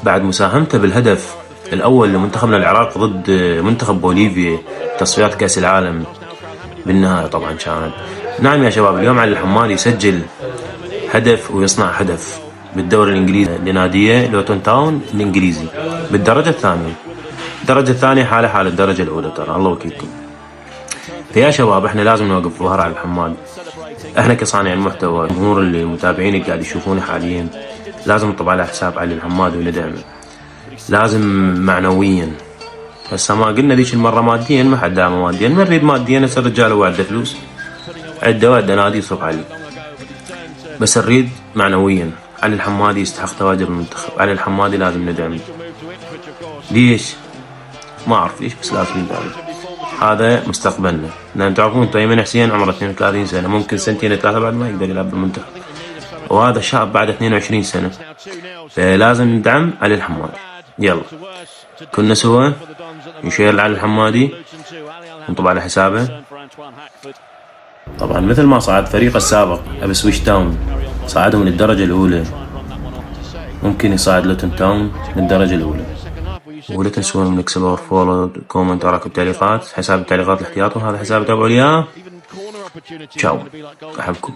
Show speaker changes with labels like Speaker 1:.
Speaker 1: بعد مساهمته بالهدف الأول لمنتخبنا العراق ضد منتخب بوليفيا تصفيات كأس العالم بالنهاية طبعا كانت. نعم يا شباب، اليوم علي الحمادي يسجل هدف ويصنع هدف بالدوري الإنجليزي لناديه لوتون تاون الإنجليزي بالدرجة الثانية. الدرجة الثانية حالة حال الدرجة الأولى، ترى الله وكيلكم. فيا شباب احنا لازم نوقف ظهر على الحمادي. احنا كصانع المحتوى، الجمهور اللي متابعيني قاعد يشوفوني حاليا، لازم نطبع على حساب علي الحمادي وندعمه. لازم معنويا. هسه ما قلنا ذيك المرة ماديا، ما حد دعمه ماديا، ما نريد ماديا. هسه الرجال هو عنده فلوس، عنده نادي يصرف عليه، بس نريد معنويا. علي الحمادي يستحق تواجد المنتخب. علي الحمادي لازم ندعمه. ليش؟ ما اعرف ليش، بس لازم ندعمه. هذا مستقبلنا. لان تعرفون ايمن حسين عمره 32 سنة، ممكن سنتين ثلاثة بعد ما يقدر يلعب بالمنتخب، وهذا شاب بعد 22 سنة. فلازم ندعم علي الحمادي. يلا كنا سوا نشير على الحمادي ونطبع على حسابه. طبعا مثل ما صعد فريقه السابق ابسويش تاون، صعدهم للدرجة الأولى، ممكن يصعد لوتون تاون للدرجة الأولى. ولا تنسون من اكسبلور، فولو، كومنت، اراكم بالتعليقات. حساب التعليقات الاحتياطي، وهذا حساب تابعوا لي اياه. تشاو، احبكم.